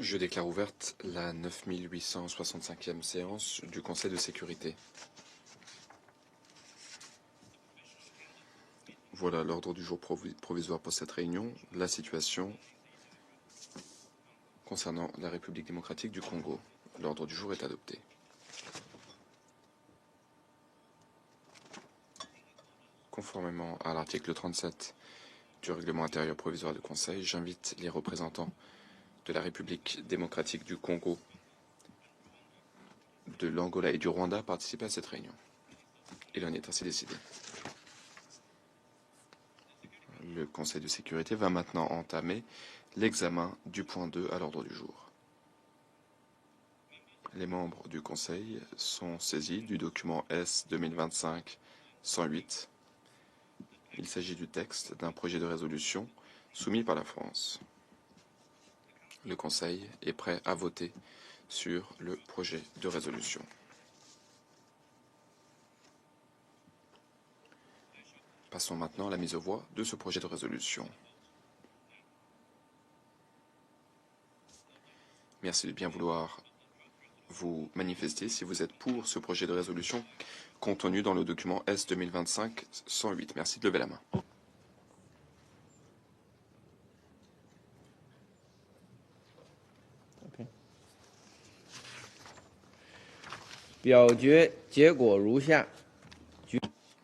Je déclare ouverte la 9865e séance du Conseil de sécurité. Voilà l'ordre du jour provisoire pour cette réunion, la situation concernant la République démocratique du Congo. L'ordre du jour est adopté. Conformément à l'article 37 du règlement intérieur provisoire du Conseil, j'invite les représentants de la République démocratique du Congo, de l'Angola et du Rwanda à participer à cette réunion. Il en est ainsi décidé. Le Conseil de sécurité va maintenant entamer l'examen du point 2 à l'ordre du jour. Les membres du Conseil sont saisis du document S 2025-108. Il s'agit du texte d'un projet de résolution soumis par la France. Le Conseil est prêt à voter sur le projet de résolution. Passons maintenant à la mise aux voix de ce projet de résolution. Merci de bien vouloir vous manifester si vous êtes pour ce projet de résolution contenu dans le document S 2025-108. Merci de lever la main.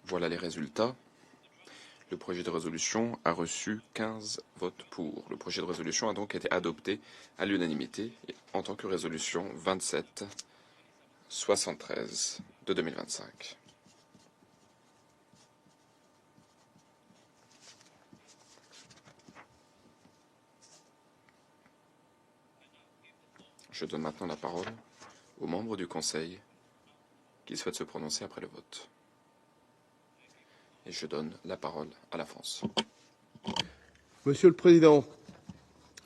Voilà les résultats. Le projet de résolution a reçu 15 votes pour. Le projet de résolution a donc été adopté à l'unanimité en tant que résolution 27-73 de 2025. Je donne maintenant la parole aux membres du Conseil qui souhaitent se prononcer après le vote. Et je donne la parole à la France. Monsieur le Président,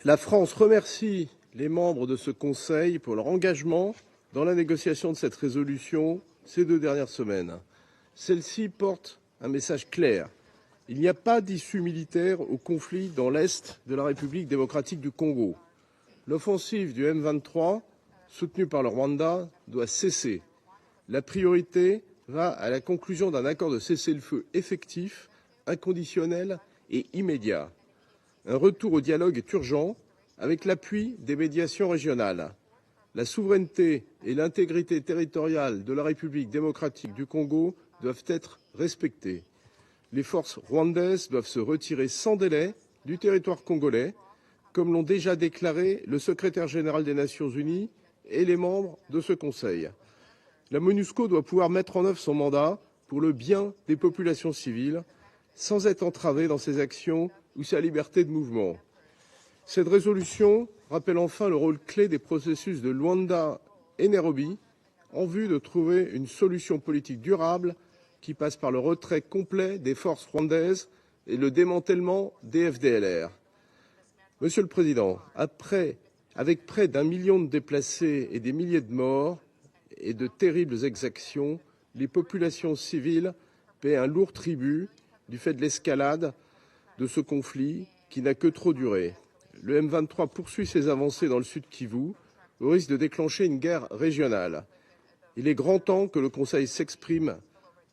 la France remercie les membres de ce Conseil pour leur engagement dans la négociation de cette résolution ces 2 dernières semaines. Celle-ci porte un message clair. Il n'y a pas d'issue militaire au conflit dans l'Est de la République démocratique du Congo. L'offensive du M23, soutenue par le Rwanda, doit cesser. La priorité va à la conclusion d'un accord de cessez-le-feu effectif, inconditionnel et immédiat. Un retour au dialogue est urgent, avec l'appui des médiations régionales. La souveraineté et l'intégrité territoriale de la République démocratique du Congo doivent être respectées. Les forces rwandaises doivent se retirer sans délai du territoire congolais, comme l'ont déjà déclaré le secrétaire général des Nations Unies et les membres de ce Conseil. La MONUSCO doit pouvoir mettre en œuvre son mandat pour le bien des populations civiles, sans être entravée dans ses actions ou sa liberté de mouvement. Cette résolution rappelle enfin le rôle clé des processus de Luanda et Nairobi en vue de trouver une solution politique durable qui passe par le retrait complet des forces rwandaises et le démantèlement des FDLR. Monsieur le Président, avec près d'1 million de déplacés et des milliers de morts et de terribles exactions, les populations civiles paient un lourd tribut du fait de l'escalade de ce conflit qui n'a que trop duré. Le M23 poursuit ses avancées dans le sud Kivu au risque de déclencher une guerre régionale. Il est grand temps que le Conseil s'exprime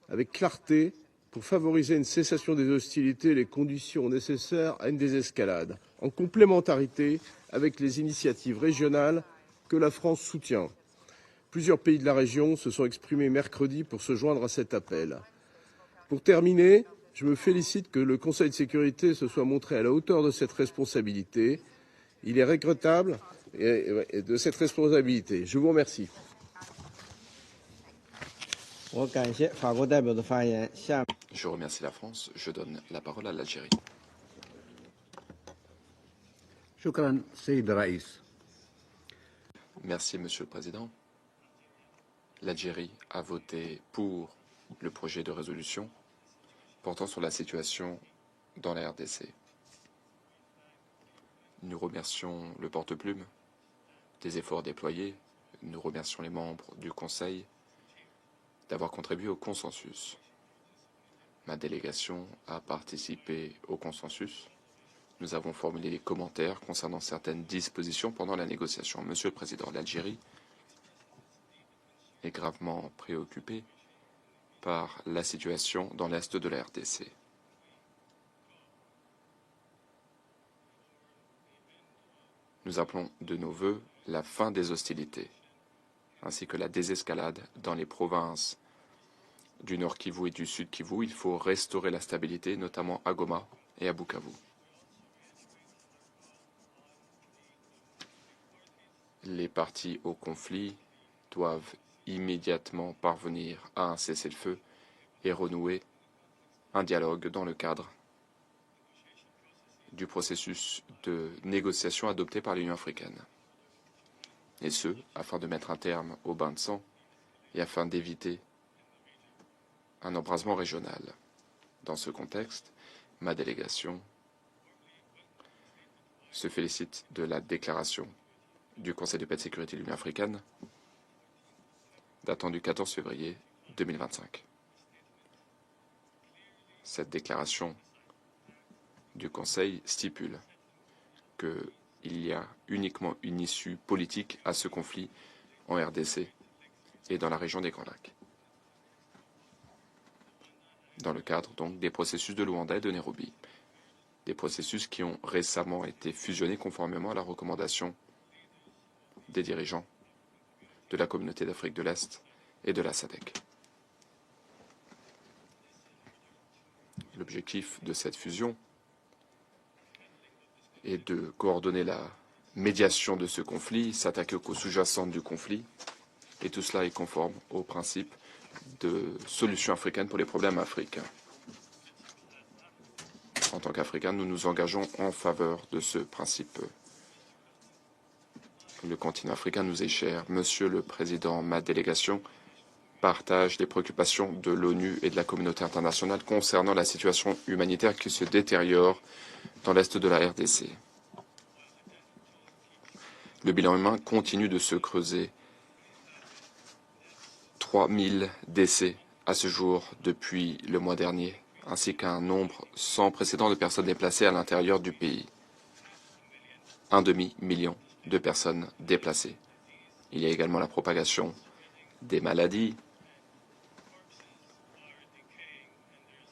avec clarté pour favoriser une cessation des hostilités et les conditions nécessaires à une désescalade, en complémentarité avec les initiatives régionales que la France soutient. Plusieurs pays de la région se sont exprimés mercredi pour se joindre à cet appel. Pour terminer, je me félicite que le Conseil de sécurité se soit montré à la hauteur de cette responsabilité. Il est regrettable de cette responsabilité. Je vous remercie. Je remercie la France. Je donne la parole à l'Algérie. Merci, Monsieur le Président. L'Algérie a voté pour le projet de résolution portant sur la situation dans la RDC. Nous remercions le porte-plume des efforts déployés. Nous remercions les membres du Conseil d'avoir contribué au consensus. Ma délégation a participé au consensus. Nous avons formulé des commentaires concernant certaines dispositions pendant la négociation. Monsieur le Président, l'Algérie est gravement préoccupée par la situation dans l'est de la RDC. Nous appelons de nos vœux la fin des hostilités, ainsi que la désescalade dans les provinces du Nord Kivu et du Sud Kivu. Il faut restaurer la stabilité, notamment à Goma et à Bukavu. Les parties au conflit doivent immédiatement parvenir à un cessez-le-feu et renouer un dialogue dans le cadre du processus de négociation adopté par l'Union africaine. Et ce, afin de mettre un terme au bain de sang et afin d'éviter un embrasement régional. Dans ce contexte, ma délégation se félicite de la déclaration du Conseil de paix et de sécurité de l'Union africaine datant du 14 février 2025. Cette déclaration du Conseil stipule qu'il y a uniquement une issue politique à ce conflit en RDC et dans la région des Grands Lacs, dans le cadre donc des processus de Luanda et de Nairobi, des processus qui ont récemment été fusionnés conformément à la recommandation des dirigeants de la communauté d'Afrique de l'Est et de la SADC. L'objectif de cette fusion est de coordonner la médiation de ce conflit, s'attaquer aux causes sous-jacentes du conflit, et tout cela est conforme au principe de solution africaine pour les problèmes africains. En tant qu'Africains, nous nous engageons en faveur de ce principe. Le continent africain nous est cher. Monsieur le Président, ma délégation partage les préoccupations de l'ONU et de la communauté internationale concernant la situation humanitaire qui se détériore dans l'est de la RDC. Le bilan humain continue de se creuser. 3000 décès à ce jour depuis le mois dernier, ainsi qu'un nombre sans précédent de personnes déplacées à l'intérieur du pays. 1,5 million de personnes déplacées. Il y a également la propagation des maladies,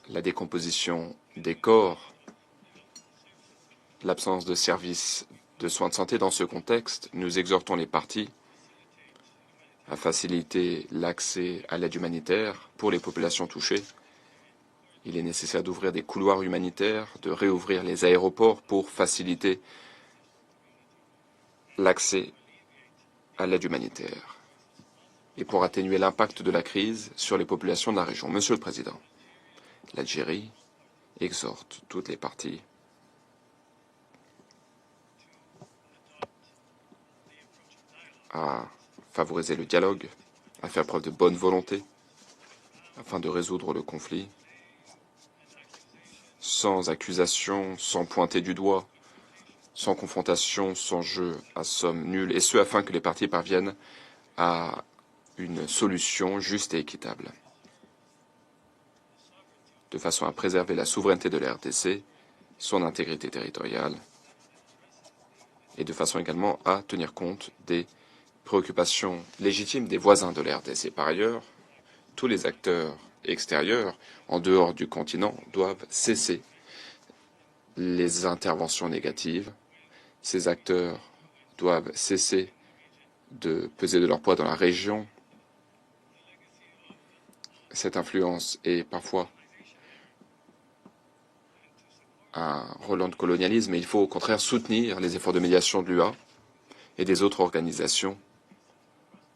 la décomposition des corps, l'absence de services de soins de santé. Dans ce contexte, nous exhortons les parties à faciliter l'accès à l'aide humanitaire pour les populations touchées. Il est nécessaire d'ouvrir des couloirs humanitaires, de réouvrir les aéroports pour faciliter l'accès à l'aide humanitaire et pour atténuer l'impact de la crise sur les populations de la région. Monsieur le Président, l'Algérie exhorte toutes les parties à favoriser le dialogue, à faire preuve de bonne volonté afin de résoudre le conflit sans accusation, sans pointer du doigt, sans confrontation, sans jeu à somme nulle, et ce afin que les parties parviennent à une solution juste et équitable, de façon à préserver la souveraineté de la RDC, son intégrité territoriale, et de façon également à tenir compte des préoccupations légitimes des voisins de la RDC. Par ailleurs, tous les acteurs extérieurs, en dehors du continent, doivent cesser les interventions négatives. Ces acteurs doivent cesser de peser de leur poids dans la région. Cette influence est parfois un relent de colonialisme, mais il faut au contraire soutenir les efforts de médiation de l'UA et des autres organisations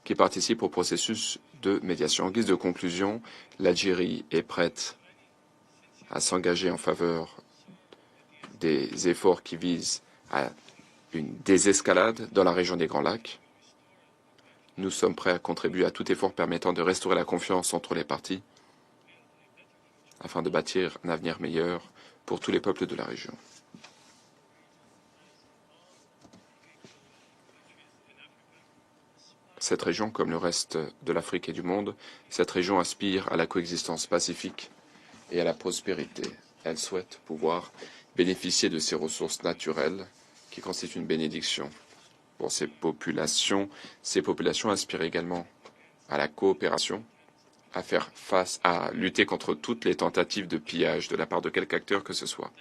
qui participent au processus de médiation. En guise de conclusion, l'Algérie est prête à s'engager en faveur des efforts qui visent à une désescalade dans la région des Grands Lacs. Nous sommes prêts à contribuer à tout effort permettant de restaurer la confiance entre les parties afin de bâtir un avenir meilleur pour tous les peuples de la région. Cette région, comme le reste de l'Afrique et du monde, cette région aspire à la coexistence pacifique et à la prospérité. Elle souhaite pouvoir bénéficier de ces ressources naturelles qui constituent une bénédiction pour ces populations. Ces populations aspirent également à la coopération, à faire face, à lutter contre toutes les tentatives de pillage de la part de quelque acteur que ce soit.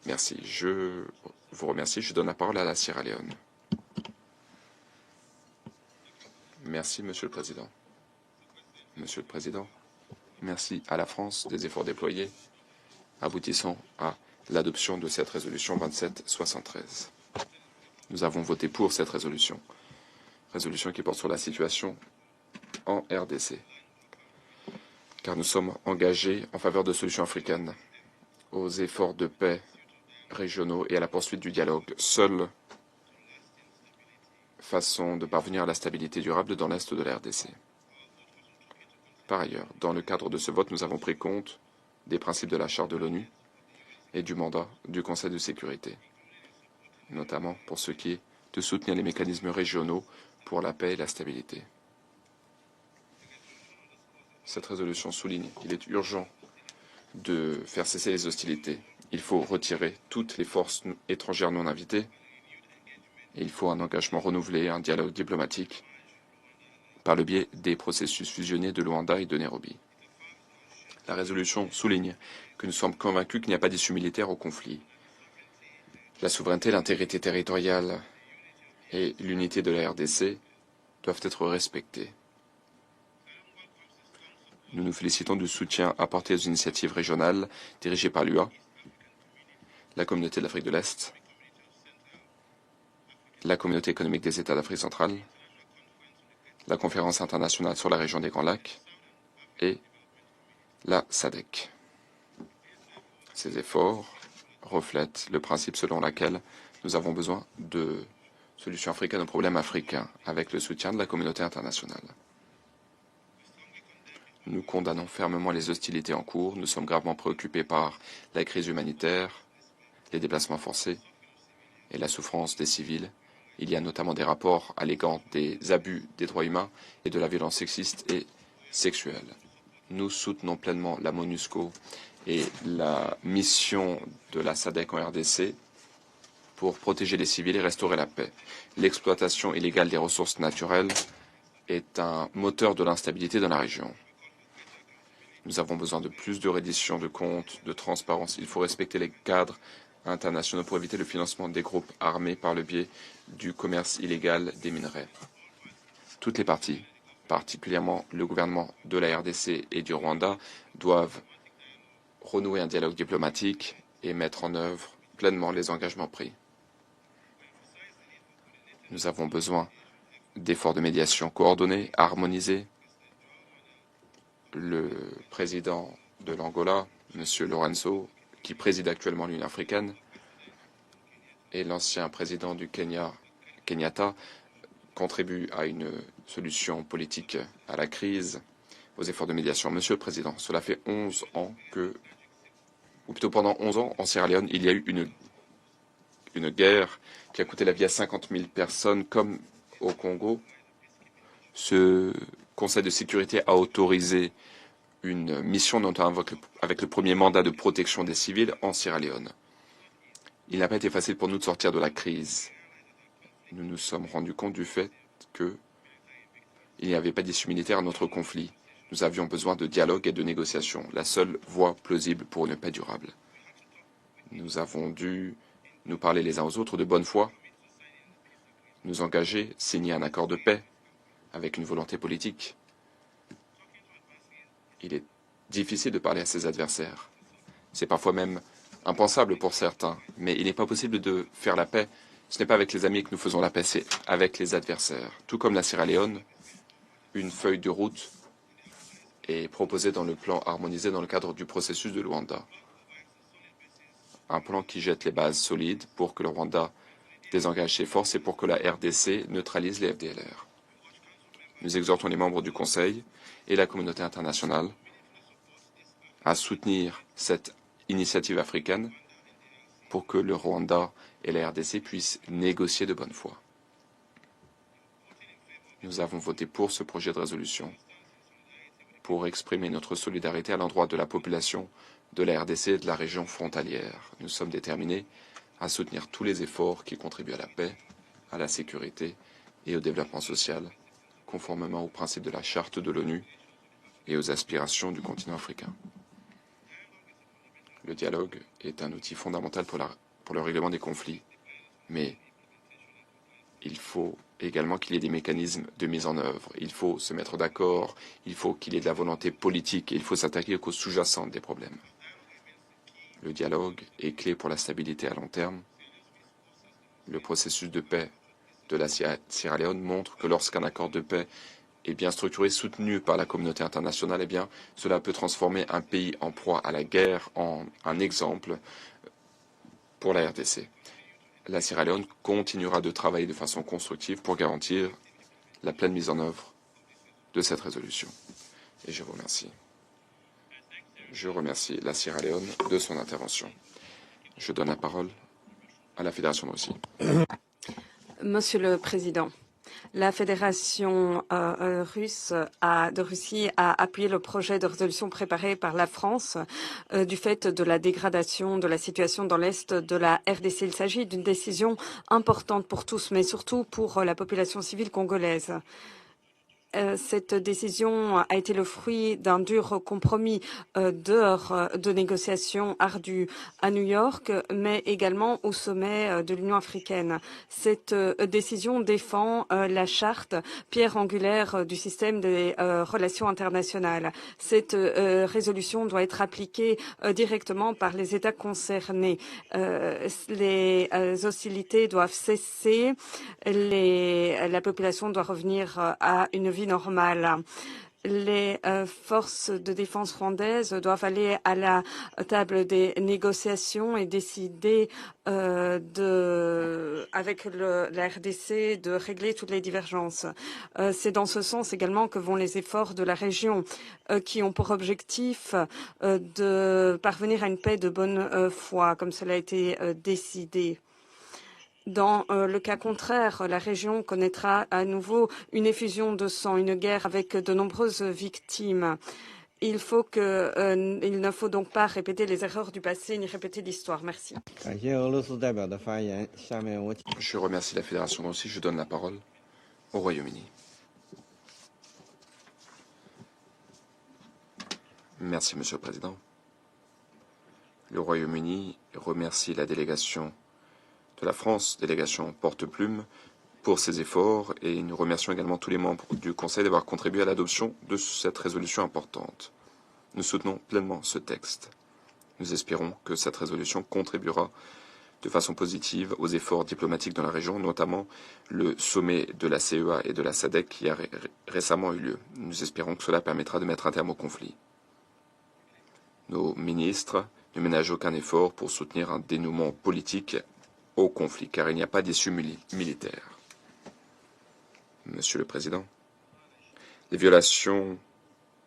Merci. Je vous remercie. Je donne la parole à la Sierra Leone. Merci, Monsieur le Président. Monsieur le Président, merci à la France des efforts déployés, aboutissant à l'adoption de cette résolution 2773. Nous avons voté pour cette résolution qui porte sur la situation en RDC, car nous sommes engagés en faveur de solutions africaines, aux efforts de paix régionaux et à la poursuite du dialogue. Seule façon de parvenir à la stabilité durable dans l'Est de la RDC. Par ailleurs, dans le cadre de ce vote, nous avons pris compte des principes de la Charte de l'ONU et du mandat du Conseil de sécurité, notamment pour ce qui est de soutenir les mécanismes régionaux pour la paix et la stabilité. Cette résolution souligne qu'il est urgent de faire cesser les hostilités. Il faut retirer toutes les forces étrangères non invitées. Et il faut un engagement renouvelé, un dialogue diplomatique par le biais des processus fusionnés de Luanda et de Nairobi. La résolution souligne que nous sommes convaincus qu'il n'y a pas d'issue militaire au conflit. La souveraineté, l'intégrité territoriale et l'unité de la RDC doivent être respectées. Nous nous félicitons du soutien apporté aux initiatives régionales dirigées par l'UA, la Communauté de l'Afrique de l'Est, la Communauté économique des États d'Afrique centrale, la Conférence internationale sur la région des Grands Lacs et la SADC. Ces efforts reflètent le principe selon lequel nous avons besoin de solutions africaines aux problèmes africains avec le soutien de la communauté internationale. Nous condamnons fermement les hostilités en cours. Nous sommes gravement préoccupés par la crise humanitaire, les déplacements forcés et la souffrance des civils. Il y a notamment des rapports alléguant des abus des droits humains et de la violence sexiste et sexuelle. Nous soutenons pleinement la MONUSCO et la mission de la SADC en RDC pour protéger les civils et restaurer la paix. L'exploitation illégale des ressources naturelles est un moteur de l'instabilité dans la région. Nous avons besoin de plus de reddition de comptes, de transparence. Il faut respecter les cadres internationaux pour éviter le financement des groupes armés par le biais du commerce illégal des minerais. Toutes les parties, particulièrement le gouvernement de la RDC et du Rwanda, doivent renouer un dialogue diplomatique et mettre en œuvre pleinement les engagements pris. Nous avons besoin d'efforts de médiation coordonnés, harmonisés. Le président de l'Angola, M. Lorenzo, qui préside actuellement l'Union africaine, et l'ancien président du Kenya, Kenyatta, contribuent à une solution politique à la crise, aux efforts de médiation. Monsieur le Président, cela fait 11 ans que, ou plutôt pendant 11 ans, en Sierra Leone, il y a eu une guerre qui a coûté la vie à 50 000 personnes, comme au Congo. Ce Conseil de sécurité a autorisé une mission notamment avec le premier mandat de protection des civils en Sierra Leone. Il n'a pas été facile pour nous de sortir de la crise. Nous nous sommes rendus compte du fait qu'il n'y avait pas d'issue militaire à notre conflit. Nous avions besoin de dialogue et de négociation, la seule voie plausible pour une paix durable. Nous avons dû nous parler les uns aux autres de bonne foi, nous engager, signer un accord de paix avec une volonté politique. Il est difficile de parler à ses adversaires. C'est parfois même impensable pour certains, mais il n'est pas possible de faire la paix. Ce n'est pas avec les amis que nous faisons la paix, c'est avec les adversaires. Tout comme la Sierra Leone, une feuille de route est proposée dans le plan harmonisé dans le cadre du processus de Luanda. Un plan qui jette les bases solides pour que le Rwanda désengage ses forces et pour que la RDC neutralise les FDLR. Nous exhortons les membres du Conseil et la communauté internationale à soutenir cette initiative africaine pour que le Rwanda et la RDC puissent négocier de bonne foi. Nous avons voté pour ce projet de résolution pour exprimer notre solidarité à l'endroit de la population de la RDC et de la région frontalière. Nous sommes déterminés à soutenir tous les efforts qui contribuent à la paix, à la sécurité et au développement social, conformément aux principes de la Charte de l'ONU et aux aspirations du continent africain. Le dialogue est un outil fondamental pour le règlement des conflits, mais il faut également qu'il y ait des mécanismes de mise en œuvre. Il faut se mettre d'accord, il faut qu'il y ait de la volonté politique et il faut s'attaquer aux causes sous-jacentes des problèmes. Le dialogue est clé pour la stabilité à long terme. Le processus de paix de la Sierra Leone montre que lorsqu'un accord de paix est bien structuré, soutenu par la communauté internationale, eh bien, cela peut transformer un pays en proie à la guerre en un exemple pour la RDC. La Sierra Leone continuera de travailler de façon constructive pour garantir la pleine mise en œuvre de cette résolution. Et je vous remercie. Je remercie la Sierra Leone de son intervention. Je donne la parole à la Fédération de Russie. Monsieur le Président, la Fédération de Russie a appuyé le projet de résolution préparé par la France du fait de la dégradation de la situation dans l'Est de la RDC. Il s'agit d'une décision importante pour tous, mais surtout pour la population civile congolaise. Cette décision a été le fruit d'un dur compromis d'heures de négociations ardues à New York, mais également au sommet de l'Union africaine. Cette décision défend la charte, pierre angulaire du système des relations internationales. Cette résolution doit être appliquée directement par les États concernés. Les hostilités doivent cesser, la population doit revenir à une vie normale. Les forces de défense rwandaises doivent aller à la table des négociations et décider avec la RDC de régler toutes les divergences. C'est dans ce sens également que vont les efforts de la région qui ont pour objectif de parvenir à une paix de bonne foi, comme cela a été décidé. Dans le cas contraire, la région connaîtra à nouveau une effusion de sang, une guerre avec de nombreuses victimes. Il ne faut donc pas répéter les erreurs du passé ni répéter l'histoire. Merci. Je remercie la Fédération de Russie. Je donne la parole au Royaume-Uni. Merci, Monsieur le Président. Le Royaume-Uni remercie la délégation de la France, délégation porte-plume, pour ses efforts et nous remercions également tous les membres du Conseil d'avoir contribué à l'adoption de cette résolution importante. Nous soutenons pleinement ce texte. Nous espérons que cette résolution contribuera de façon positive aux efforts diplomatiques dans la région, notamment le sommet de la CEA et de la SADC qui a récemment eu lieu. Nous espérons que cela permettra de mettre un terme au conflit. Nos ministres ne ménagent aucun effort pour soutenir un dénouement politique au conflit, car il n'y a pas d'issue militaire. Monsieur le Président, les violations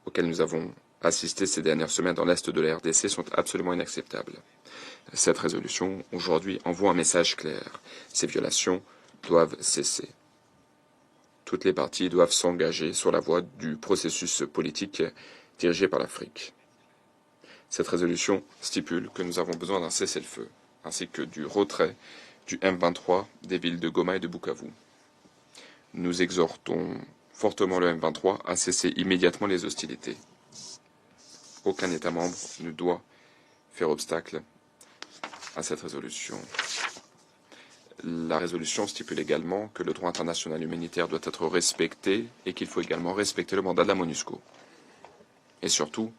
auxquelles nous avons assisté ces dernières semaines dans l'Est de la RDC sont absolument inacceptables. Cette résolution, aujourd'hui, envoie un message clair. Ces violations doivent cesser. Toutes les parties doivent s'engager sur la voie du processus politique dirigé par l'Afrique. Cette résolution stipule que nous avons besoin d'un cessez-le-feu, ainsi que du retrait du M23 des villes de Goma et de Bukavu. Nous exhortons fortement le M23 à cesser immédiatement les hostilités. Aucun État membre ne doit faire obstacle à cette résolution. La résolution stipule également que le droit international humanitaire doit être respecté et qu'il faut également respecter le mandat de la MONUSCO. Et surtout,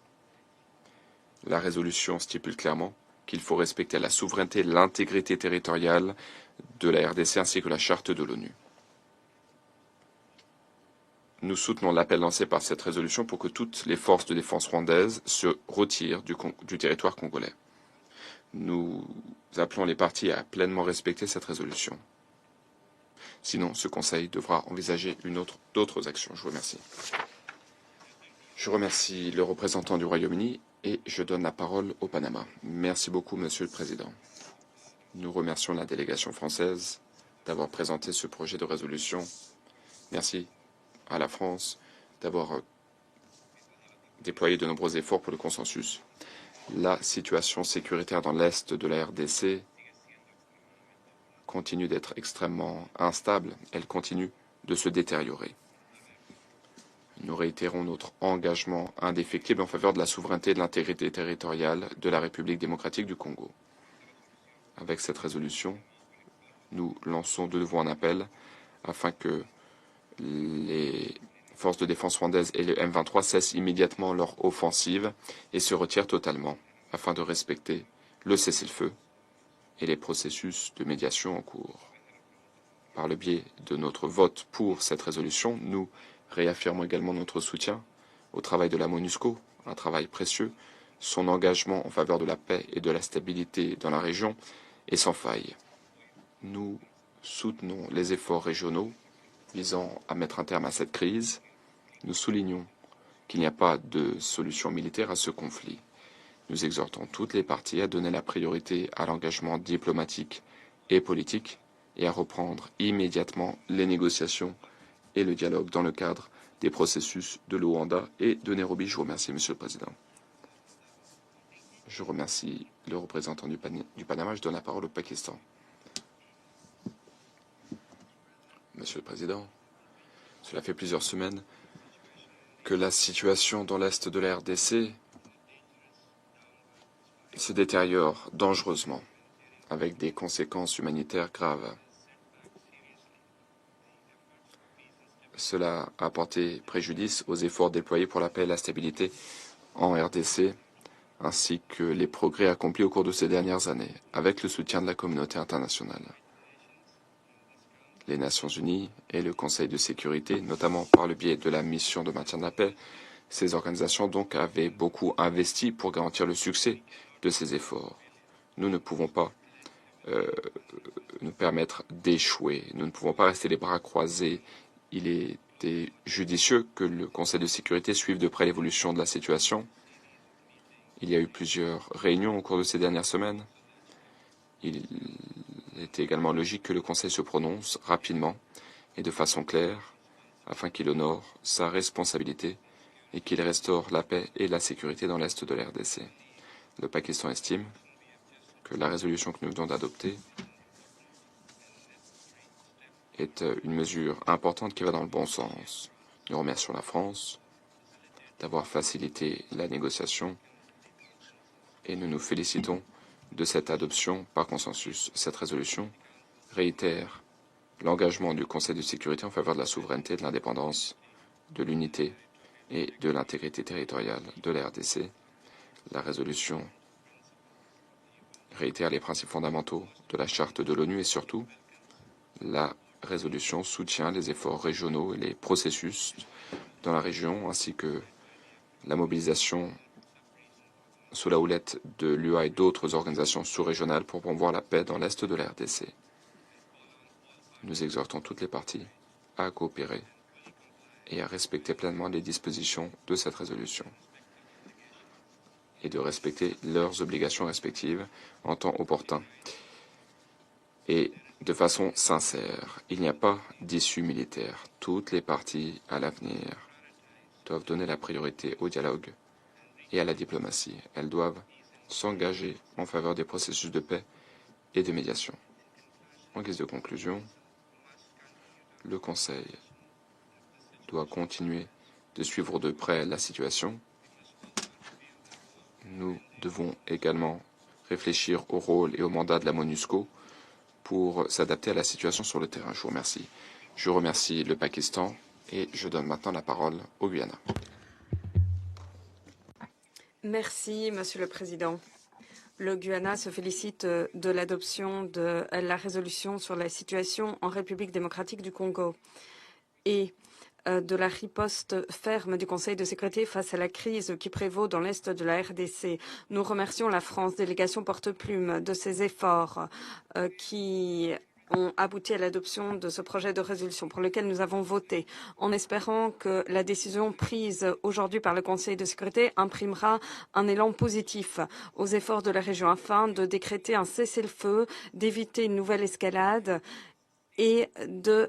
la résolution stipule clairement qu'il faut respecter la souveraineté et l'intégrité territoriale de la RDC ainsi que la charte de l'ONU. Nous soutenons l'appel lancé par cette résolution pour que toutes les forces de défense rwandaises se retirent du territoire congolais. Nous appelons les parties à pleinement respecter cette résolution. Sinon, ce Conseil devra envisager d'autres actions. Je vous remercie. Je remercie le représentant du Royaume-Uni et je donne la parole au Panama. Merci beaucoup, Monsieur le Président. Nous remercions la délégation française d'avoir présenté ce projet de résolution. Merci à la France d'avoir déployé de nombreux efforts pour le consensus. La situation sécuritaire dans l'est de la RDC continue d'être extrêmement instable. Elle continue de se détériorer. Nous réitérons notre engagement indéfectible en faveur de la souveraineté et de l'intégrité territoriale de la République démocratique du Congo. Avec cette résolution, nous lançons de nouveau un appel afin que les forces de défense rwandaises et le M23 cessent immédiatement leur offensive et se retirent totalement afin de respecter le cessez-le-feu et les processus de médiation en cours. Par le biais de notre vote pour cette résolution, nous réaffirmons également notre soutien au travail de la MONUSCO, un travail précieux. Son engagement en faveur de la paix et de la stabilité dans la région est sans faille. Nous soutenons les efforts régionaux visant à mettre un terme à cette crise. Nous soulignons qu'il n'y a pas de solution militaire à ce conflit. Nous exhortons toutes les parties à donner la priorité à l'engagement diplomatique et politique et à reprendre immédiatement les négociations et le dialogue dans le cadre des processus de Luanda et de Nairobi. Je vous remercie, Monsieur le Président. Je remercie le représentant du Panama. Je donne la parole au Pakistan. Monsieur le Président, cela fait plusieurs semaines que la situation dans l'est de la RDC se détériore dangereusement, avec des conséquences humanitaires graves. Cela a porté préjudice aux efforts déployés pour la paix et la stabilité en RDC, ainsi que les progrès accomplis au cours de ces dernières années, avec le soutien de la communauté internationale. Les Nations Unies et le Conseil de sécurité, notamment par le biais de la mission de maintien de la paix, ces organisations donc avaient beaucoup investi pour garantir le succès de ces efforts. Nous ne pouvons pas nous permettre d'échouer. Nous ne pouvons pas rester les bras croisés. Il était judicieux que le Conseil de sécurité suive de près l'évolution de la situation. Il y a eu plusieurs réunions au cours de ces dernières semaines. Il était également logique que le Conseil se prononce rapidement et de façon claire afin qu'il honore sa responsabilité et qu'il restaure la paix et la sécurité dans l'est de la RDC. Le Pakistan estime que la résolution que nous venons d'adopter est une mesure importante qui va dans le bon sens. Nous remercions la France d'avoir facilité la négociation et nous nous félicitons de cette adoption par consensus. Cette résolution réitère l'engagement du Conseil de sécurité en faveur de la souveraineté, de l'indépendance, de l'unité et de l'intégrité territoriale de la RDC. La résolution réitère les principes fondamentaux de la Charte de l'ONU et surtout, la résolution soutient les efforts régionaux et les processus dans la région ainsi que la mobilisation sous la houlette de l'UA et d'autres organisations sous-régionales pour promouvoir la paix dans l'est de la RDC. Nous exhortons toutes les parties à coopérer et à respecter pleinement les dispositions de cette résolution et de respecter leurs obligations respectives en temps opportun et de façon sincère. Il n'y a pas d'issue militaire. Toutes les parties, à l'avenir, doivent donner la priorité au dialogue et à la diplomatie. Elles doivent s'engager en faveur des processus de paix et de médiation. En guise de conclusion, le Conseil doit continuer de suivre de près la situation. Nous devons également réfléchir au rôle et au mandat de la MONUSCO pour s'adapter à la situation sur le terrain. Je vous remercie. Je remercie le Pakistan et je donne maintenant la parole au Guyana. Merci, Monsieur le Président. Le Guyana se félicite de l'adoption de la résolution sur la situation en République démocratique du Congo et de la riposte ferme du Conseil de sécurité face à la crise qui prévaut dans l'est de la RDC. Nous remercions la France, délégation porte-plume, de ses efforts qui ont abouti à l'adoption de ce projet de résolution pour lequel nous avons voté, en espérant que la décision prise aujourd'hui par le Conseil de sécurité imprimera un élan positif aux efforts de la région afin de décréter un cessez-le-feu, d'éviter une nouvelle escalade et de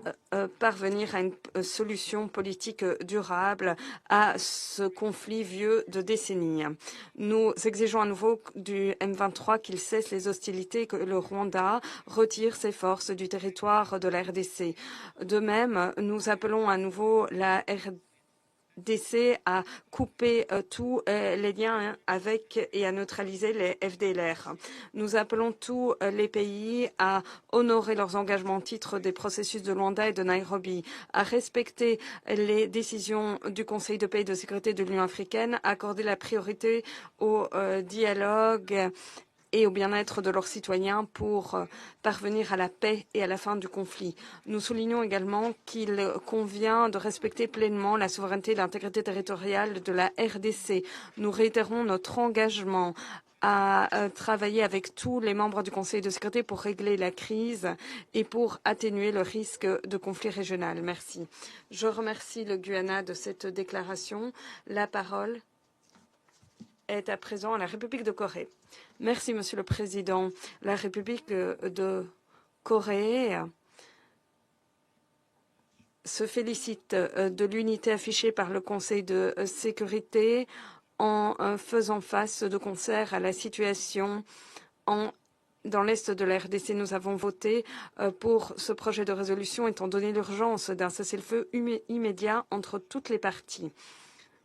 parvenir à une solution politique durable à ce conflit vieux de décennies. Nous exigeons à nouveau du M23 qu'il cesse les hostilités et que le Rwanda retire ses forces du territoire de la RDC. De même, nous appelons à nouveau la RDC à couper tous les liens avec et à neutraliser les FDLR. Nous appelons tous les pays à honorer leurs engagements au titre des processus de Luanda et de Nairobi, à respecter les décisions du Conseil de paix et de sécurité de l'Union africaine, à accorder la priorité au dialogue et au bien-être de leurs citoyens pour parvenir à la paix et à la fin du conflit. Nous soulignons également qu'il convient de respecter pleinement la souveraineté et l'intégrité territoriale de la RDC. Nous réitérons notre engagement à travailler avec tous les membres du Conseil de sécurité pour régler la crise et pour atténuer le risque de conflit régional. Merci. Je remercie le Guyana de cette déclaration. La parole est à présent à la République de Corée. Merci, Monsieur le Président. La République de Corée se félicite de l'unité affichée par le Conseil de sécurité en faisant face de concert à la situation dans l'Est de la RDC. Nous avons voté pour ce projet de résolution étant donné l'urgence d'un cessez-le-feu immédiat entre toutes les parties.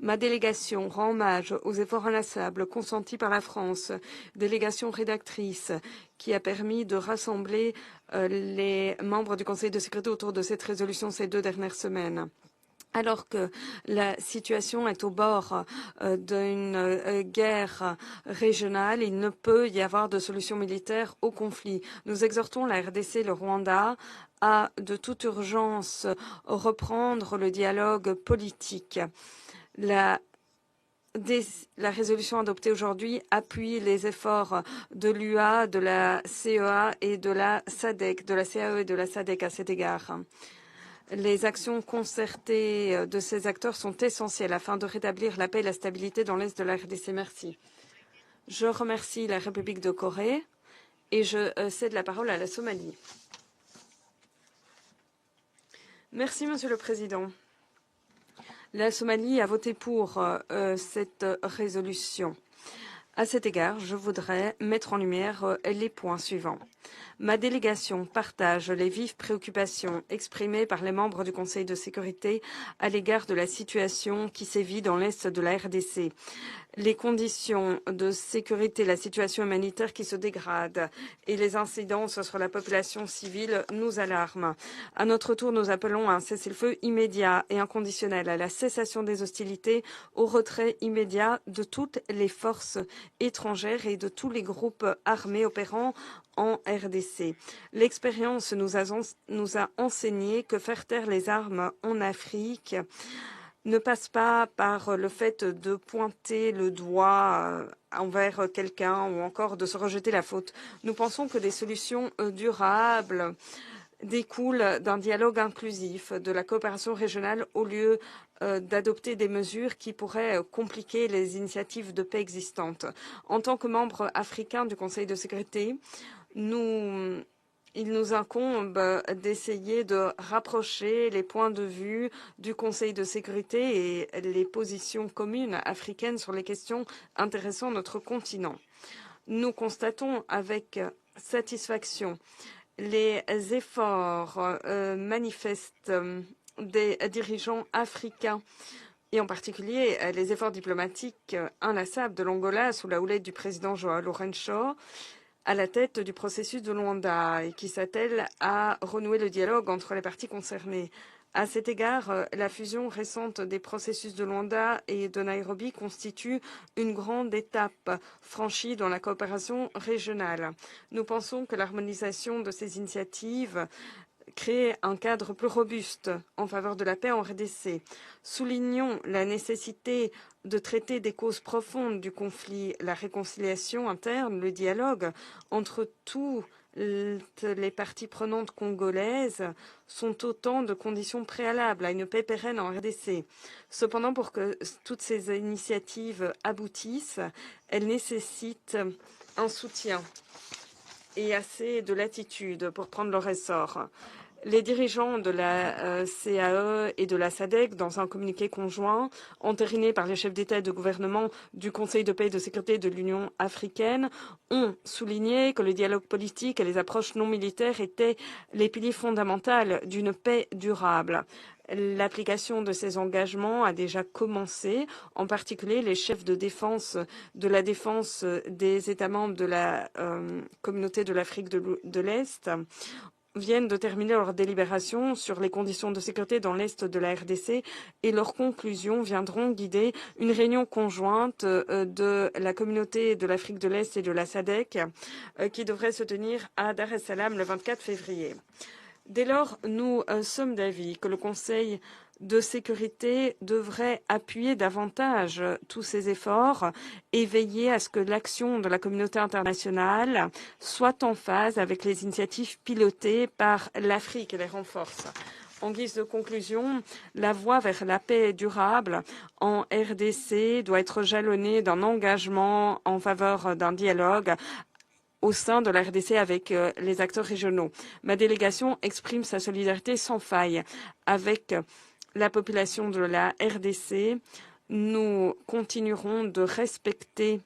Ma délégation rend hommage aux efforts inlassables consentis par la France, délégation rédactrice qui a permis de rassembler les membres du Conseil de sécurité autour de cette résolution ces 2 dernières semaines. Alors que la situation est au bord d'une guerre régionale, il ne peut y avoir de solution militaire au conflit. Nous exhortons la RDC et le Rwanda à, de toute urgence, reprendre le dialogue politique. La résolution adoptée aujourd'hui appuie les efforts de l'UA, de la CEA et de la SADC, de la CAE et de la SADC à cet égard. Les actions concertées de ces acteurs sont essentielles afin de rétablir la paix et la stabilité dans l'Est de la RDC. Merci. Je remercie la République de Corée et je cède la parole à la Somalie. Merci, Monsieur le Président. La Somalie a voté pour cette résolution. À cet égard, je voudrais mettre en lumière les points suivants. Ma délégation partage les vives préoccupations exprimées par les membres du Conseil de sécurité à l'égard de la situation qui sévit dans l'Est de la RDC. Les conditions de sécurité, la situation humanitaire qui se dégrade et les incidences sur la population civile nous alarment. À notre tour, nous appelons à un cessez-le-feu immédiat et inconditionnel, à la cessation des hostilités, au retrait immédiat de toutes les forces étrangères et de tous les groupes armés opérant en RDC. L'expérience nous a enseigné que faire taire les armes en Afrique ne passe pas par le fait de pointer le doigt envers quelqu'un ou encore de se rejeter la faute. Nous pensons que des solutions durables découlent d'un dialogue inclusif, de la coopération régionale au lieu d'adopter des mesures qui pourraient compliquer les initiatives de paix existantes. En tant que membre africain du Conseil de sécurité, il nous incombe d'essayer de rapprocher les points de vue du Conseil de sécurité et les positions communes africaines sur les questions intéressant notre continent. Nous constatons avec satisfaction les efforts manifestes des dirigeants africains et en particulier les efforts diplomatiques inlassables de l'Angola sous la houlette du président João Lourenço à la tête du processus de Luanda et qui s'attelle à renouer le dialogue entre les parties concernées. À cet égard, la fusion récente des processus de Luanda et de Nairobi constitue une grande étape franchie dans la coopération régionale. Nous pensons que l'harmonisation de ces initiatives crée un cadre plus robuste en faveur de la paix en RDC. Soulignons la nécessité de traiter des causes profondes du conflit, la réconciliation interne, le dialogue entre toutes les parties prenantes congolaises sont autant de conditions préalables à une paix pérenne en RDC. Cependant, pour que toutes ces initiatives aboutissent, elles nécessitent un soutien et assez de latitude pour prendre leur essor. Les dirigeants de la CAE et de la SADC, dans un communiqué conjoint entériné par les chefs d'État et de gouvernement du Conseil de paix et de sécurité de l'Union africaine, ont souligné que le dialogue politique et les approches non militaires étaient les piliers fondamentaux d'une paix durable. L'application de ces engagements a déjà commencé, en particulier les chefs de la défense des États membres de la communauté de l'Afrique de l'Est viennent de terminer leur délibération sur les conditions de sécurité dans l'Est de la RDC et leurs conclusions viendront guider une réunion conjointe de la communauté de l'Afrique de l'Est et de la SADC qui devrait se tenir à Dar es Salaam le 24 février. Dès lors, nous sommes d'avis que le Conseil de sécurité devrait appuyer davantage tous ces efforts et veiller à ce que l'action de la communauté internationale soit en phase avec les initiatives pilotées par l'Afrique et les renforce. En guise de conclusion, la voie vers la paix durable en RDC doit être jalonnée d'un engagement en faveur d'un dialogue au sein de la RDC avec les acteurs régionaux. Ma délégation exprime sa solidarité sans faille avec la population de la RDC. Nous continuerons de respecter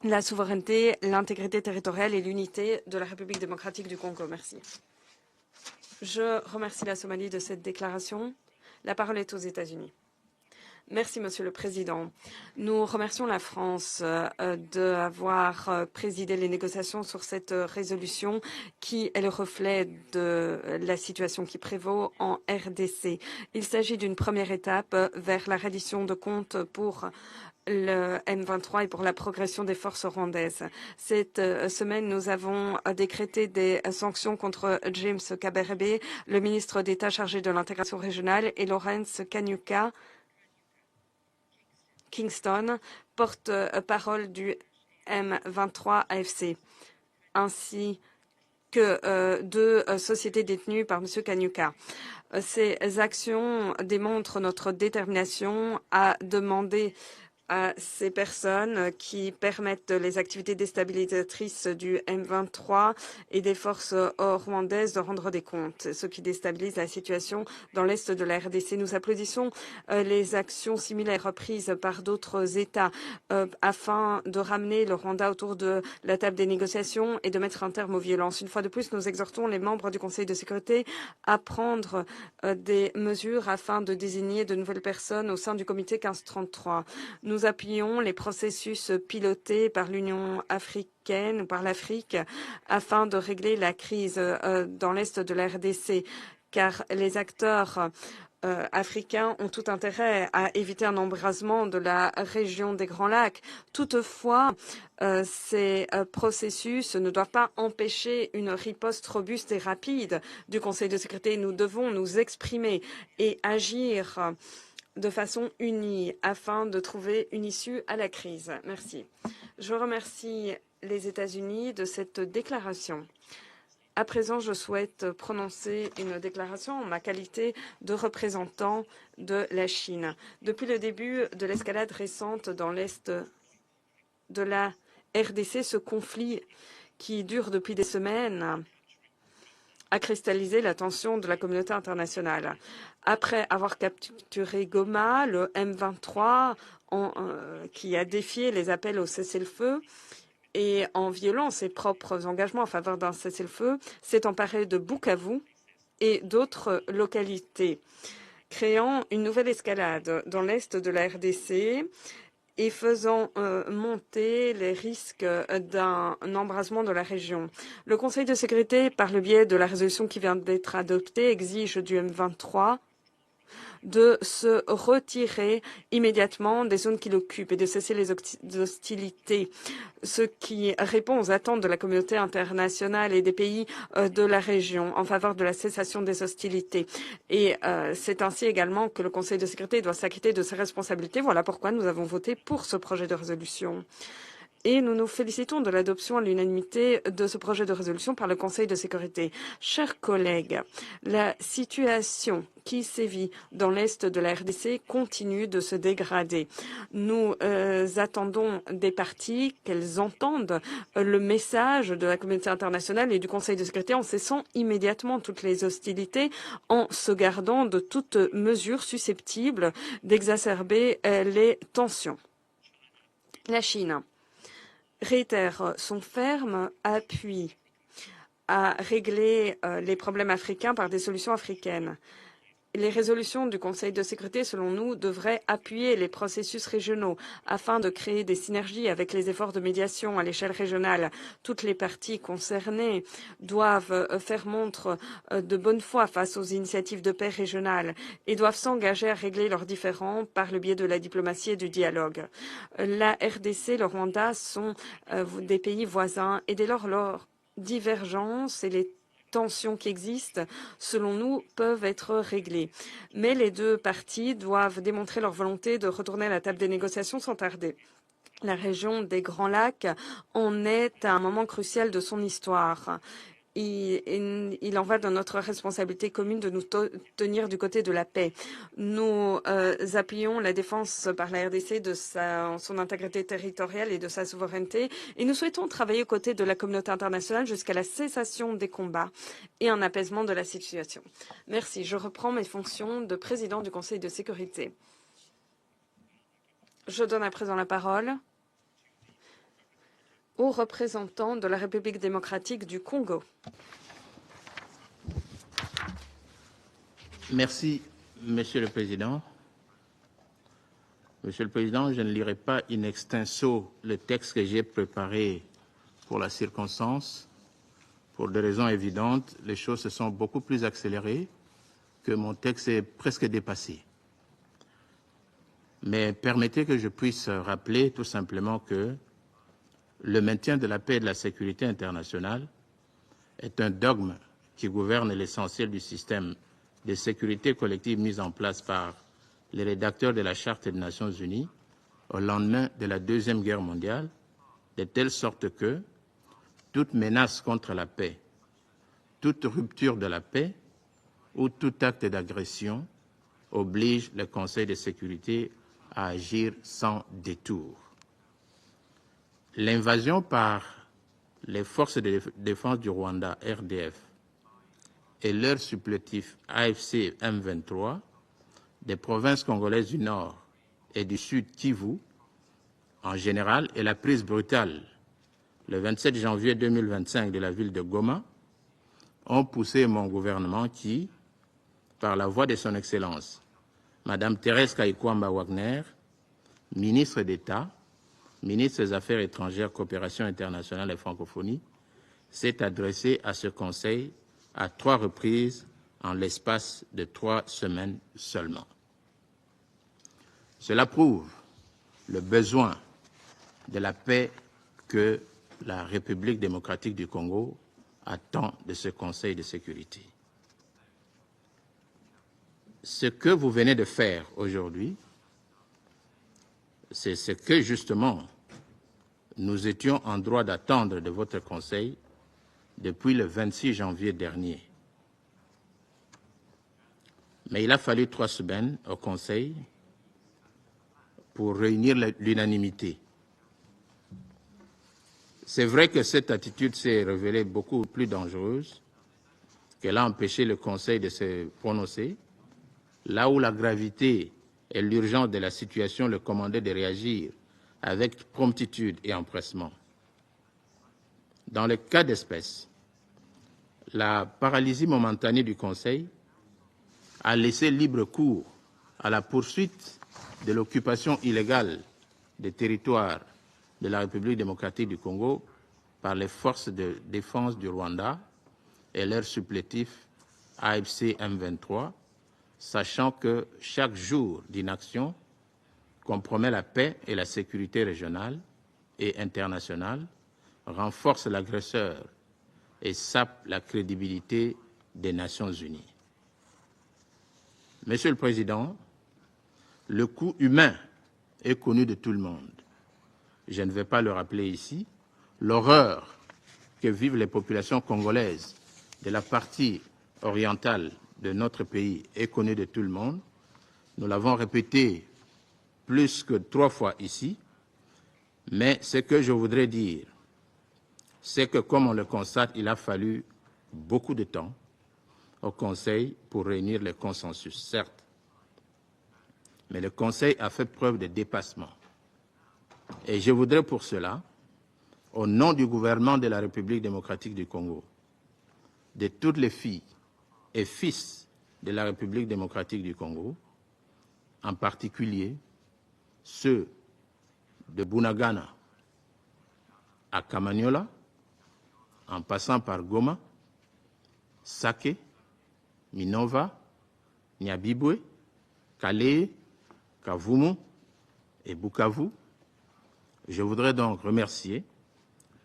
la souveraineté, l'intégrité territoriale et l'unité de la République démocratique du Congo. Merci. Je remercie la Somalie de cette déclaration. La parole est aux États-Unis. Merci, Monsieur le Président. Nous remercions la France d'avoir présidé les négociations sur cette résolution qui est le reflet de la situation qui prévaut en RDC. Il s'agit d'une première étape vers la reddition de comptes pour le M23 et pour la progression des forces rwandaises. Cette semaine, nous avons décrété des sanctions contre James Kabarebe, le ministre d'État chargé de l'intégration régionale, et Lawrence Kanyuka Kingston, porte-parole du M23 AFC, ainsi que deux sociétés détenues par M. Kanyuka. Ces actions démontrent notre détermination à demander à ces personnes qui permettent les activités déstabilisatrices du M23 et des forces rwandaises de rendre des comptes, ce qui déstabilise la situation dans l'est de la RDC. Nous applaudissons les actions similaires prises par d'autres États afin de ramener le Rwanda autour de la table des négociations et de mettre un terme aux violences. Une fois de plus, nous exhortons les membres du Conseil de sécurité à prendre des mesures afin de désigner de nouvelles personnes au sein du comité 1533. Nous appuyons les processus pilotés par l'Union africaine ou par l'Afrique afin de régler la crise dans l'est de la RDC, car les acteurs africains ont tout intérêt à éviter un embrasement de la région des Grands Lacs. Toutefois, ces processus ne doivent pas empêcher une riposte robuste et rapide du Conseil de sécurité. Nous devons nous exprimer et agir de façon unie afin de trouver une issue à la crise. Merci. Je remercie les États-Unis de cette déclaration. À présent, je souhaite prononcer une déclaration en ma qualité de représentant de la Chine. Depuis le début de l'escalade récente dans l'est de la RDC, ce conflit qui dure depuis des semaines a cristallisé l'attention de la communauté internationale. Après avoir capturé Goma, le M23, qui a défié les appels au cessez-le-feu et en violant ses propres engagements en faveur d'un cessez-le-feu, s'est emparé de Bukavu et d'autres localités, créant une nouvelle escalade dans l'est de la RDC et faisant monter les risques d'un embrasement de la région. Le Conseil de sécurité, par le biais de la résolution qui vient d'être adoptée, exige du M23 de se retirer immédiatement des zones qu'il occupe et de cesser les hostilités, ce qui répond aux attentes de la communauté internationale et des pays de la région en faveur de la cessation des hostilités. Et c'est ainsi également que le Conseil de sécurité doit s'acquitter de ses responsabilités. Voilà pourquoi nous avons voté pour ce projet de résolution. et nous nous félicitons de l'adoption à l'unanimité de ce projet de résolution par le Conseil de sécurité. Chers collègues, la situation qui sévit dans l'Est de la RDC continue de se dégrader. Nous attendons des parties qu'elles entendent le message de la communauté internationale et du Conseil de sécurité en cessant immédiatement toutes les hostilités, en se gardant de toute mesure susceptible d'exacerber les tensions. La Chine réitère son ferme appui à régler les problèmes africains par des solutions africaines. Les résolutions du Conseil de sécurité, selon nous, devraient appuyer les processus régionaux afin de créer des synergies avec les efforts de médiation à l'échelle régionale. Toutes les parties concernées doivent faire montre de bonne foi face aux initiatives de paix régionales et doivent s'engager à régler leurs différends par le biais de la diplomatie et du dialogue. La RDC, le Rwanda sont des pays voisins et dès lors leurs divergences et les tensions qui existent, selon nous, peuvent être réglées. Mais les deux parties doivent démontrer leur volonté de retourner à la table des négociations sans tarder. La région des Grands Lacs en est à un moment crucial de son histoire. Il en va de notre responsabilité commune de nous tenir du côté de la paix. Nous appuyons la défense par la RDC de son intégrité territoriale et de sa souveraineté et nous souhaitons travailler aux côtés de la communauté internationale jusqu'à la cessation des combats et un apaisement de la situation. Merci. Je reprends mes fonctions de président du Conseil de sécurité. Je donne à présent la parole au représentant de la République démocratique du Congo. Merci, Monsieur le Président. Monsieur le Président, je ne lirai pas in extenso le texte que j'ai préparé pour la circonstance. Pour des raisons évidentes, les choses se sont beaucoup plus accélérées, que mon texte est presque dépassé. Mais permettez que je puisse rappeler tout simplement que le maintien de la paix et de la sécurité internationale est un dogme qui gouverne l'essentiel du système de sécurité collective mis en place par les rédacteurs de la Charte des Nations Unies au lendemain de la Deuxième Guerre mondiale, de telle sorte que toute menace contre la paix, toute rupture de la paix ou tout acte d'agression oblige le Conseil de sécurité à agir sans détour. L'invasion par les forces de défense du Rwanda, RDF, et leur supplétif AFC M23 des provinces congolaises du Nord et du Sud Kivu, en général, et la prise brutale, le 27 janvier 2025, de la ville de Goma, ont poussé mon gouvernement qui, par la voix de son Excellence, Madame Thérèse Kayikwamba Wagner, ministre d'État, ministre des Affaires étrangères, coopération internationale et francophonie, s'est adressé à ce Conseil à 3 reprises en l'espace de 3 semaines seulement. Cela prouve le besoin de la paix que la République démocratique du Congo attend de ce Conseil de sécurité. Ce que vous venez de faire aujourd'hui, c'est ce que justement nous étions en droit d'attendre de votre Conseil depuis le 26 janvier dernier. Mais il a fallu 3 semaines au Conseil pour réunir l'unanimité. C'est vrai que cette attitude s'est révélée beaucoup plus dangereuse, qu'elle a empêché le Conseil de se prononcer, là où la gravité et l'urgence de la situation le commandaient de réagir avec promptitude et empressement. Dans le cas d'espèce, la paralysie momentanée du Conseil a laissé libre cours à la poursuite de l'occupation illégale des territoires de la République démocratique du Congo par les forces de défense du Rwanda et leur supplétif AFC M23, sachant que chaque jour d'inaction compromet la paix et la sécurité régionale et internationale, renforce l'agresseur et sape la crédibilité des Nations Unies. Monsieur le Président, le coût humain est connu de tout le monde. je ne vais pas le rappeler ici, l'horreur que vivent les populations congolaises de la partie orientale de notre pays est connue de tout le monde. Nous l'avons répété plus que 3 fois ici, mais ce que je voudrais dire, c'est que, comme on le constate, il a fallu beaucoup de temps au Conseil pour réunir le consensus, certes, mais le Conseil a fait preuve de dépassement. Et je voudrais pour cela, au nom du gouvernement de la République démocratique du Congo, de toutes les filles et fils de la République démocratique du Congo, en particulier ceux de Bunagana à Kamanyola, en passant par Goma, Sake, Minova, Nyabibwe, Kale, Kavumu et Bukavu. Je voudrais donc remercier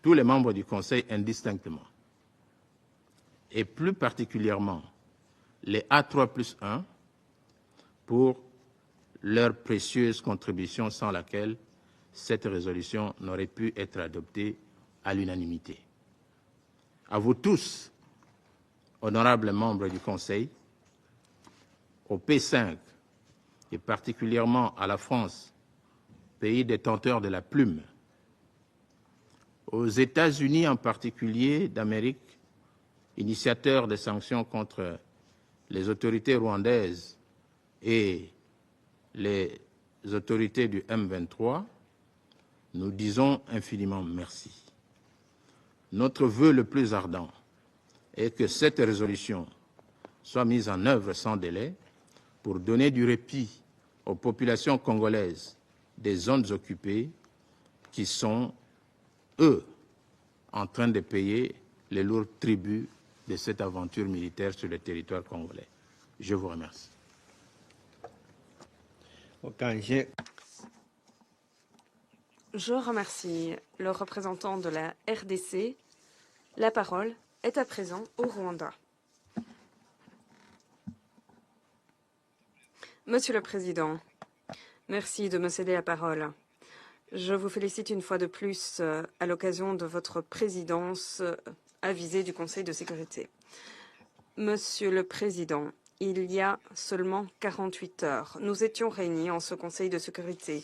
tous les membres du Conseil indistinctement, et plus particulièrement les A3+1 pour leur précieuse contribution sans laquelle cette résolution n'aurait pu être adoptée à l'unanimité. À vous tous, honorables membres du Conseil, au P5 et particulièrement à la France, pays détenteur de la plume, aux États-Unis en particulier d'Amérique, initiateurs des sanctions contre les autorités rwandaises et les autorités du M23, nous disons infiniment merci. Notre vœu le plus ardent est que cette résolution soit mise en œuvre sans délai pour donner du répit aux populations congolaises des zones occupées qui sont, eux, en train de payer les lourds tributs de cette aventure militaire sur le territoire congolais. Je vous remercie. Je remercie le représentant de la RDC. La parole est à présent au Rwanda. Monsieur le Président, merci de me céder la parole. Je vous félicite une fois de plus à l'occasion de votre présidence avisée du Conseil de sécurité. Monsieur le Président, il y a seulement 48 heures, nous étions réunis en ce Conseil de sécurité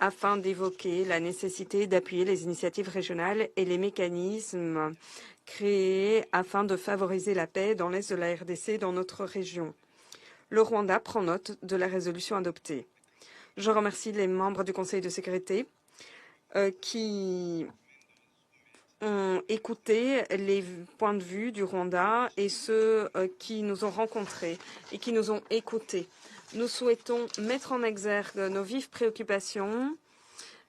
afin d'évoquer la nécessité d'appuyer les initiatives régionales et les mécanismes créés afin de favoriser la paix dans l'est de la RDC dans notre région. Le Rwanda prend note de la résolution adoptée. Je remercie les membres du Conseil de sécurité qui ont écouté les points de vue du Rwanda et ceux qui nous ont rencontrés et qui nous ont écoutés. Nous souhaitons mettre en exergue nos vives préoccupations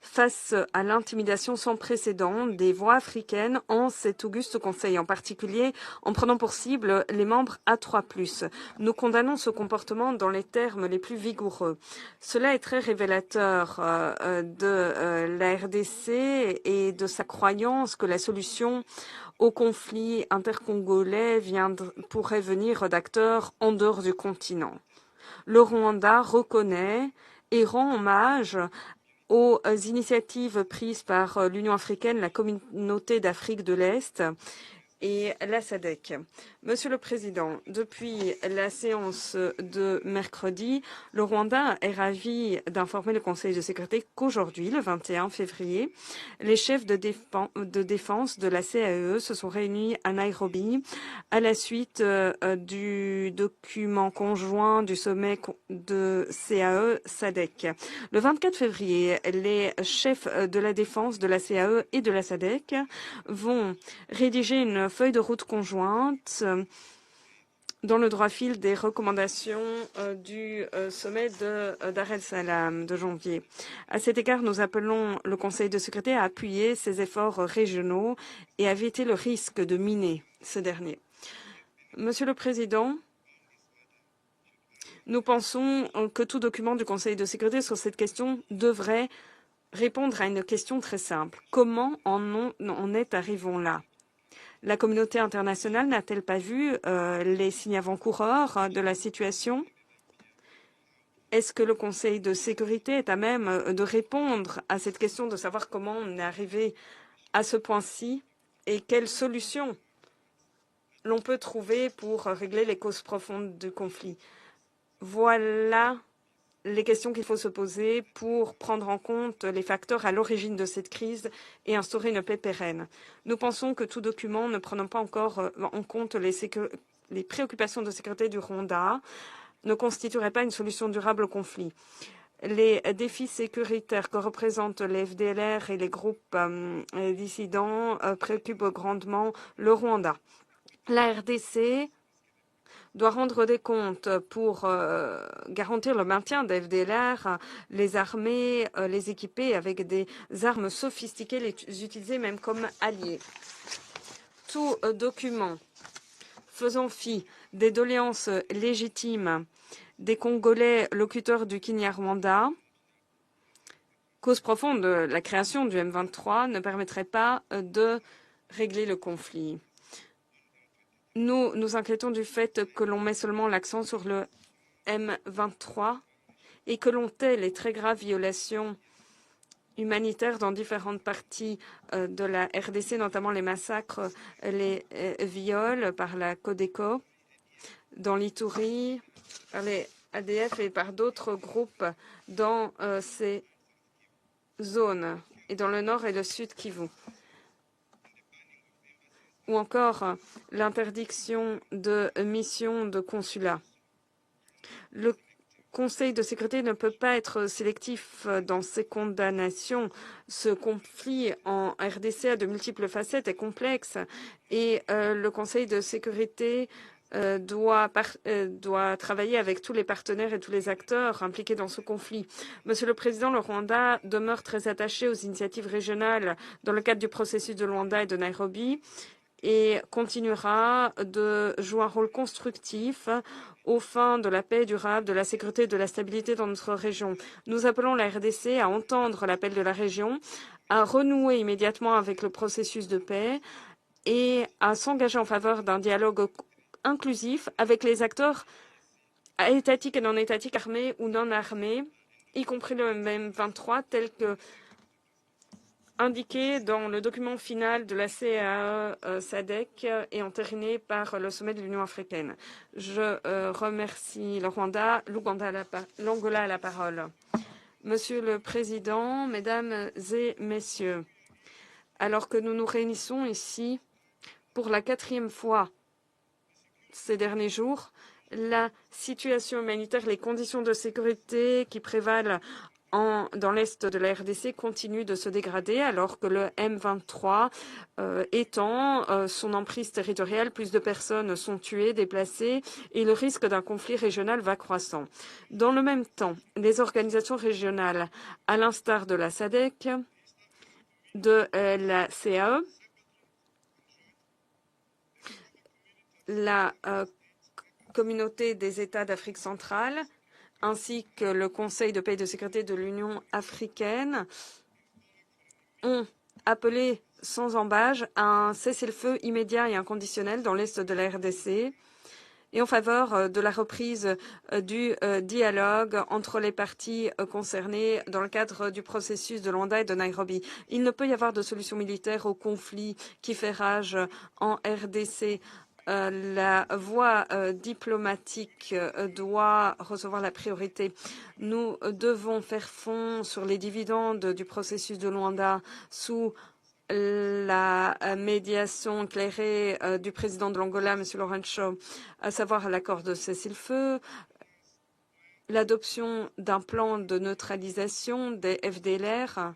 face à l'intimidation sans précédent des voix africaines en cet auguste Conseil, en particulier en prenant pour cible les membres A3+. Nous condamnons ce comportement dans les termes les plus vigoureux. Cela est très révélateur de la RDC et de sa croyance que la solution au conflit intercongolais pourrait venir d'acteurs en dehors du continent. Le Rwanda reconnaît et rend hommage aux initiatives prises par l'Union africaine, la Communauté d'Afrique de l'Est et la SADC. Monsieur le Président, depuis la séance de mercredi, le Rwanda est ravi d'informer le Conseil de sécurité qu'aujourd'hui, le 21 février, les chefs de défense de la CAE se sont réunis à Nairobi à la suite du document conjoint du sommet de CAE-SADC. Le 24 février, les chefs de la défense de la CAE et de la SADC vont rédiger une feuille de route conjointe dans le droit fil des recommandations du sommet de Dar es Salaam de janvier. À cet égard, nous appelons le Conseil de sécurité à appuyer ces efforts régionaux et à éviter le risque de miner ce dernier. Monsieur le Président, nous pensons que tout document du Conseil de sécurité sur cette question devrait répondre à une question très simple. Comment en est arrivons là? La communauté internationale n'a-t-elle pas vu les signes avant-coureurs de la situation? Est-ce que le Conseil de sécurité est à même de répondre à cette question de savoir comment on est arrivé à ce point-ci et quelles solutions l'on peut trouver pour régler les causes profondes du conflit? Voilà les questions qu'il faut se poser pour prendre en compte les facteurs à l'origine de cette crise et instaurer une paix pérenne. Nous pensons que tout document ne prenant pas encore en compte les préoccupations de sécurité du Rwanda ne constituerait pas une solution durable au conflit. Les défis sécuritaires que représentent les FDLR et les groupes dissidents préoccupent grandement le Rwanda. La RDC doit rendre des comptes pour garantir le maintien des FDLR, les armer, les équiper avec des armes sophistiquées, les utiliser même comme alliés. Tout document faisant fi des doléances légitimes des Congolais locuteurs du Kinyarwanda, cause profonde de la création du M23, ne permettrait pas de régler le conflit. Nous nous inquiétons du fait que l'on met seulement l'accent sur le M23 et que l'on tait les très graves violations humanitaires dans différentes parties de la RDC, notamment les massacres, les viols par la Codeco, dans l'Ituri, par les ADF et par d'autres groupes dans ces zones, et dans le nord et le sud Kivu. Ou encore l'interdiction de missions de consulat. Le Conseil de sécurité ne peut pas être sélectif dans ses condamnations. Ce conflit en RDC a de multiples facettes et complexe, et le Conseil de sécurité doit travailler avec tous les partenaires et tous les acteurs impliqués dans ce conflit. Monsieur le Président, le Rwanda demeure très attaché aux initiatives régionales dans le cadre du processus de Luanda et de Nairobi et continuera de jouer un rôle constructif aux fins de la paix durable, de la sécurité et de la stabilité dans notre région. Nous appelons la RDC à entendre l'appel de la région, à renouer immédiatement avec le processus de paix et à s'engager en faveur d'un dialogue inclusif avec les acteurs étatiques et non étatiques, armés ou non armés, y compris le M23, tel que indiqué dans le document final de la CAE-SADC et entériné par le sommet de l'Union africaine. Je remercie le Rwanda, l'Angola à la parole. Monsieur le Président, Mesdames et Messieurs, alors que nous nous réunissons ici pour la 4e fois ces derniers jours, la situation humanitaire, les conditions de sécurité qui prévalent dans l'est de la RDC continuent de se dégrader alors que le M23 étend son emprise territoriale. Plus de personnes sont tuées, déplacées et le risque d'un conflit régional va croissant. Dans le même temps, les organisations régionales, à l'instar de la SADC, de la CAE, la Communauté des États d'Afrique centrale, ainsi que le Conseil de paix et de sécurité de l'Union africaine, ont appelé sans ambages à un cessez-le-feu immédiat et inconditionnel dans l'est de la RDC et en faveur de la reprise du dialogue entre les parties concernées dans le cadre du processus de Luanda et de Nairobi. Il ne peut y avoir de solution militaire au conflit qui fait rage en RDC. La voie diplomatique doit recevoir la priorité. Nous devons faire fond sur les dividendes du processus de Luanda sous la médiation éclairée du président de l'Angola, M. Lourenço, à savoir l'accord de cessez-le-feu, l'adoption d'un plan de neutralisation des FDLR.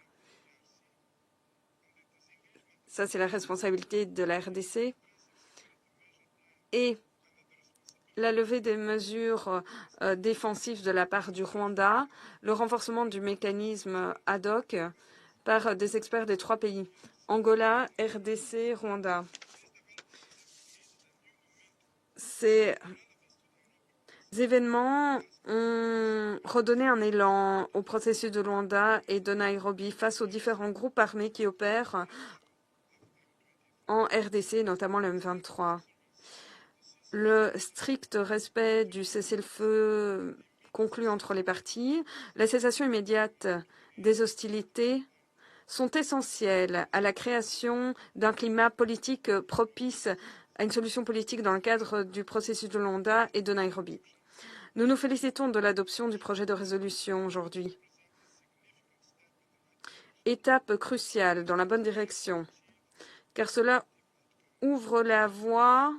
Ça, c'est la responsabilité de la RDC. Et la levée des mesures défensives de la part du Rwanda, le renforcement du mécanisme ad hoc par des experts des 3 pays, Angola, RDC, Rwanda. Ces événements ont redonné un élan au processus de Luanda et de Nairobi face aux différents groupes armés qui opèrent en RDC, notamment le M23. Le strict respect du cessez-le-feu conclu entre les parties, la cessation immédiate des hostilités sont essentielles à la création d'un climat politique propice à une solution politique dans le cadre du processus de Luanda et de Nairobi. Nous nous félicitons de l'adoption du projet de résolution aujourd'hui. Étape cruciale dans la bonne direction, car cela ouvre la voie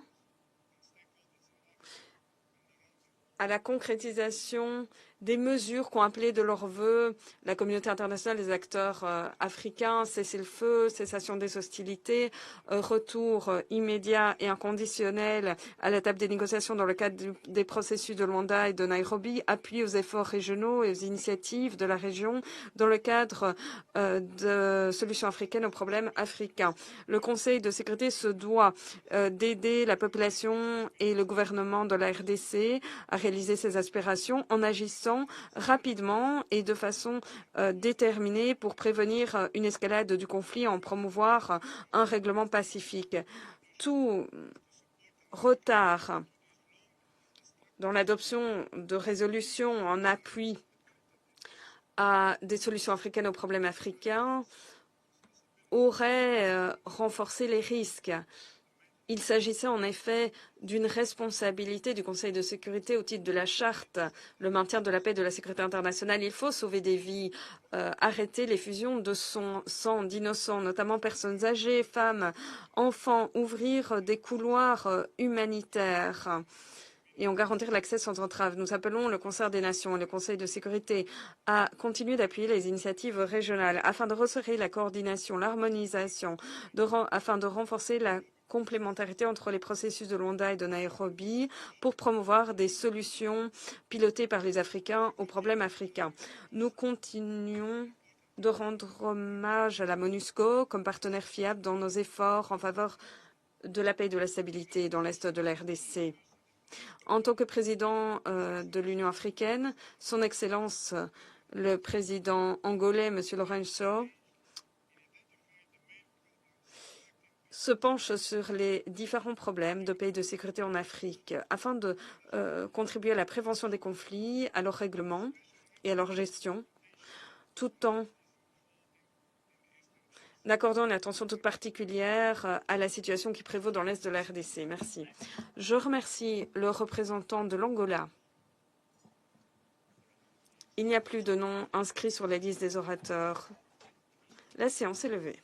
à la concrétisation des mesures qu'ont appelé de leur vœu la communauté internationale, les acteurs africains, cessez-le-feu, cessation des hostilités, retour immédiat et inconditionnel à la table des négociations dans le cadre des processus de Luanda et de Nairobi, appui aux efforts régionaux et aux initiatives de la région dans le cadre de solutions africaines aux problèmes africains. Le Conseil de sécurité se doit d'aider la population et le gouvernement de la RDC à réaliser ses aspirations en agissant rapidement et de façon déterminée pour prévenir une escalade du conflit et en promouvoir un règlement pacifique. Tout retard dans l'adoption de résolutions en appui à des solutions africaines aux problèmes africains aurait renforcé les risques. Il s'agissait en effet d'une responsabilité du Conseil de sécurité au titre de la charte, le maintien de la paix et de la sécurité internationale. Il faut sauver des vies, arrêter les fusions de sang d'innocents, notamment personnes âgées, femmes, enfants, ouvrir des couloirs humanitaires et en garantir l'accès sans entrave. Nous appelons le Concert des Nations et le Conseil de sécurité à continuer d'appuyer les initiatives régionales afin de resserrer la coordination, l'harmonisation, afin de renforcer la complémentarité entre les processus de Luanda et de Nairobi pour promouvoir des solutions pilotées par les Africains aux problèmes africains. Nous continuons de rendre hommage à la MONUSCO comme partenaire fiable dans nos efforts en faveur de la paix et de la stabilité dans l'Est de la RDC. En tant que président de l'Union africaine, son Excellence le président angolais, M. Lourenço, se penche sur les différents problèmes de paix et de sécurité en Afrique afin de contribuer à la prévention des conflits, à leur règlement et à leur gestion, tout en accordant une attention toute particulière à la situation qui prévaut dans l'Est de la RDC. Merci. Je remercie le représentant de l'Angola. Il n'y a plus de noms inscrits sur la liste des orateurs. La séance est levée.